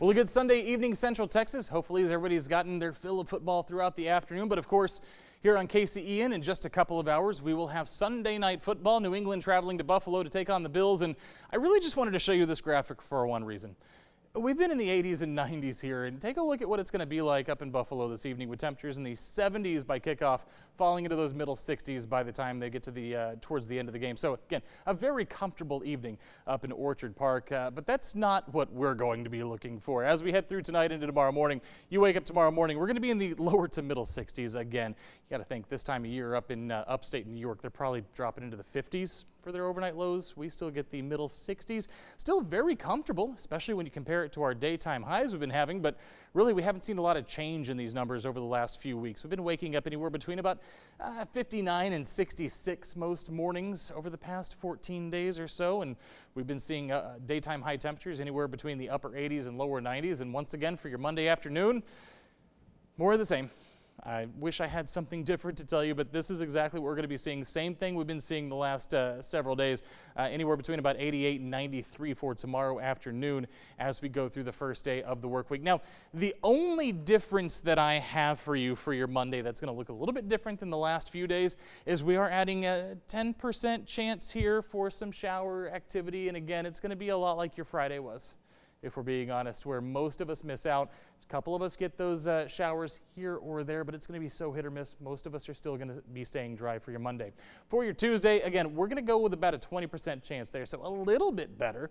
Well, a good Sunday evening, Central Texas. Hopefully, everybody's gotten their fill of football throughout the afternoon. But of course, here on KCEN, in just a couple of hours, we will have Sunday night football. New England traveling to Buffalo to take on the Bills. And I really just wanted to show you this graphic for one reason. We've been in the 80s and 90s here, and take a look at what it's going to be like up in Buffalo this evening with temperatures in the 70s by kickoff, falling into those middle 60s by the time they get to the towards the end of the game. So again, a very comfortable evening up in Orchard Park, but that's not what we're going to be looking for. As we head through tonight into tomorrow morning, you wake up tomorrow morning, we're going to be in the lower to middle 60s again. You got to think this time of year up in upstate New York, they're probably dropping into the 50s for their overnight lows. We still get the middle 60s. Still very comfortable, especially when you compare it to our daytime highs we've been having, but really we haven't seen a lot of change in these numbers over the last few weeks. We've been waking up anywhere between about 59 and 66 most mornings over the past 14 days or so, and we've been seeing daytime high temperatures anywhere between the upper 80s and lower 90s. And once again, for your Monday afternoon, more of the same. I wish I had something different to tell you, but this is exactly what we're going to be seeing. Same thing we've been seeing the last several days, anywhere between about 88 and 93 for tomorrow afternoon as we go through the first day of the work week. Now, the only difference that I have for you for your Monday that's going to look a little bit different than the last few days is we are adding a 10% chance here for some shower activity. And again, it's going to be a lot like your Friday was, if we're being honest, where most of us miss out. A couple of us get those showers here or there, but it's going to be so hit or miss. Most of us are still going to be staying dry for your Monday. For your Tuesday, again, we're going to go with about a 20% chance there, so a little bit better.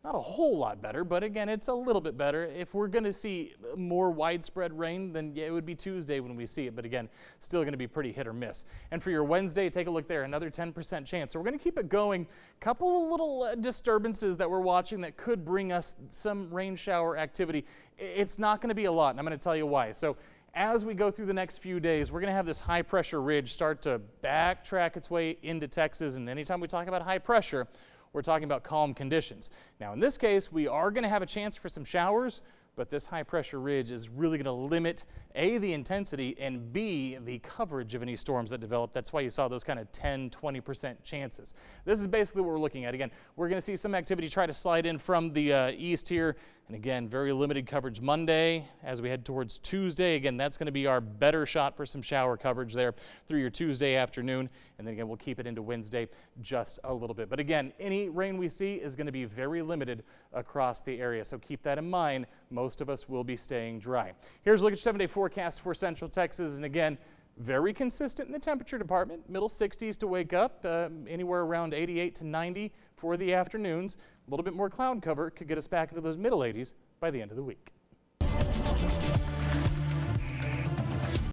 Not a whole lot better, but again, it's a little bit better. If we're going to see more widespread rain, then yeah, it would be Tuesday when we see it. But again, still going to be pretty hit or miss. And for your Wednesday, take a look there, another 10% chance. So we're going to keep it going. Couple of little disturbances that we're watching that could bring us some rain shower activity. It's not going to be a lot, and I'm going to tell you why. So as we go through the next few days, we're going to have this high pressure ridge start to backtrack its way into Texas. And anytime we talk about high pressure, we're talking about calm conditions. Now, in this case, we are going to have a chance for some showers, but this high pressure ridge is really going to limit A, the intensity, and B, the coverage of any storms that develop. That's why you saw those kind of 10, 20% chances. This is basically what we're looking at. Again, we're going to see some activity try to slide in from the east here. And again, very limited coverage Monday as we head towards Tuesday. Again, that's going to be our better shot for some shower coverage there through your Tuesday afternoon. And then again, we'll keep it into Wednesday just a little bit. But again, any rain we see is going to be very limited across the area. So keep that in mind. Most of us will be staying dry. Here's a look at your 7-day forecast for Central Texas. And again, very consistent in the temperature department, middle 60s to wake up, anywhere around 88 to 90 for the afternoons. A little bit more cloud cover could get us back into those middle 80s by the end of the week.